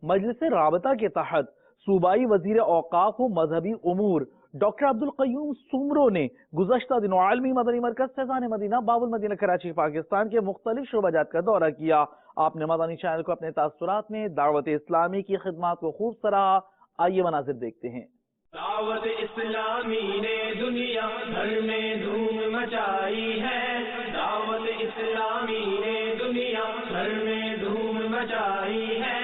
مجلس رابطہ کے تحت صوبائی وزیر اوقاف و مذہبی امور ڈاکٹر عبدالقیوم سومرو نے گزشتہ دنوں عالمی مدنی مرکز فیضان مدینہ باب المدینہ کراچی پاکستان کے مختلف شعبہ جات کا دورہ کیا۔ آپ نے مدنی چینل کو اپنے تاثرات میں دعوت اسلامی کی خدمات کو خوب سراہا۔ آئیے مناظر دیکھتے ہیں۔ دعوت اسلامی نے دنیا بھر میں دھوم مچائی ہے، دعوت اسلامی نے دنیا بھر میں دھوم مچائی ہے،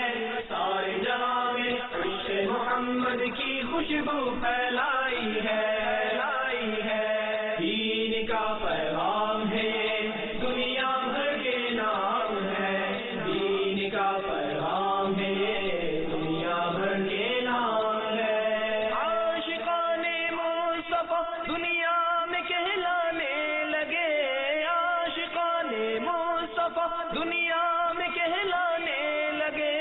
سارے جہاں میں عشق محمد کی خوشبو پھیلائی ہے، دین کا پیغام ہے، دنیا بھر کے نام ہے، دین کا پیغام ہے، دنیا بھر کے نام ہے، عاشقان مصطفیٰ دنیا میں کہلانے لگے، عاشقان مصطفیٰ دنیا میں کہلانے لگے،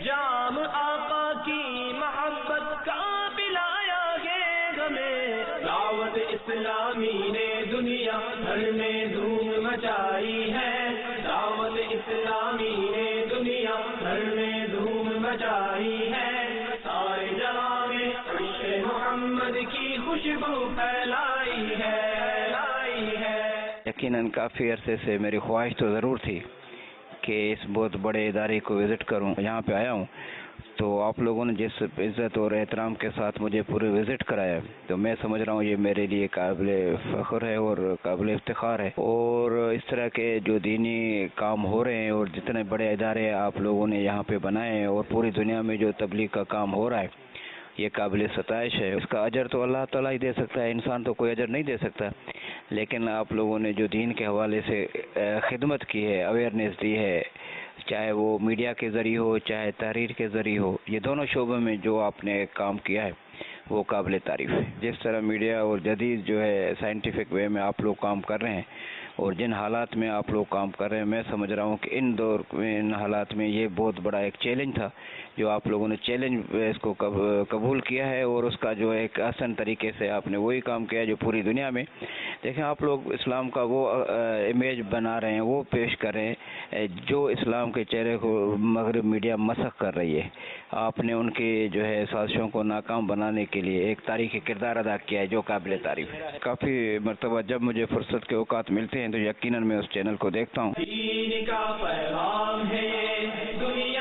جام آقا کی محبت کا پلایا گے ہمیں، دعوت اسلامی نے دنیا بھر میں دھوم مچائی ہے، دعوت اسلامی نے دنیا بھر میں دھوم مچائی ہے، سارے جہاں میں عشق محمد کی خوشبو پھیلائی ہے۔ یقیناً کافی عرصے سے میری خواہش تو ضرور تھی کہ اس بہت بڑے ادارے کو وزٹ کروں۔ یہاں پہ آیا ہوں تو آپ لوگوں نے جس عزت اور احترام کے ساتھ مجھے پورے وزٹ کرایا، تو میں سمجھ رہا ہوں یہ میرے لیے قابل فخر ہے اور قابل افتخار ہے، اور اس طرح کے جو دینی کام ہو رہے ہیں اور جتنے بڑے ادارے آپ لوگوں نے یہاں پہ بنائے ہیں اور پوری دنیا میں جو تبلیغ کا کام ہو رہا ہے، یہ قابل ستائش ہے۔ اس کا اجر تو اللہ تعالیٰ ہی دے سکتا ہے، انسان تو کوئی اجر نہیں دے سکتا، لیکن آپ لوگوں نے جو دین کے حوالے سے خدمت کی ہے، اویئرنیس دی ہے، چاہے وہ میڈیا کے ذریعے ہو چاہے تحریر کے ذریعے ہو، یہ دونوں شعبوں میں جو آپ نے کام کیا ہے وہ قابل تعریف ہے۔ جس طرح میڈیا اور جدید جو ہے سائنٹیفک وے میں آپ لوگ کام کر رہے ہیں اور جن حالات میں آپ لوگ کام کر رہے ہیں، میں سمجھ رہا ہوں کہ ان حالات میں یہ بہت بڑا ایک چیلنج تھا، جو آپ لوگوں نے چیلنج اس کو قبول کیا ہے، اور اس کا جو ایک آسان طریقے سے آپ نے وہی کام کیا جو پوری دنیا میں دیکھیں آپ لوگ اسلام کا وہ امیج بنا رہے ہیں، وہ پیش کر رہے ہیں جو اسلام کے چہرے کو مغرب میڈیا مسخ کر رہی ہے۔ آپ نے ان کی جو ہے سازشوں کو ناکام بنانے کے لیے ایک تاریخی کردار ادا کیا ہے جو قابل تعریف ہے۔ کافی مرتبہ جب مجھے فرصت کے اوقات ملتے ہیں تو یقیناً میں اس چینل کو دیکھتا ہوں۔ دین کا پیغام ہے، دنیا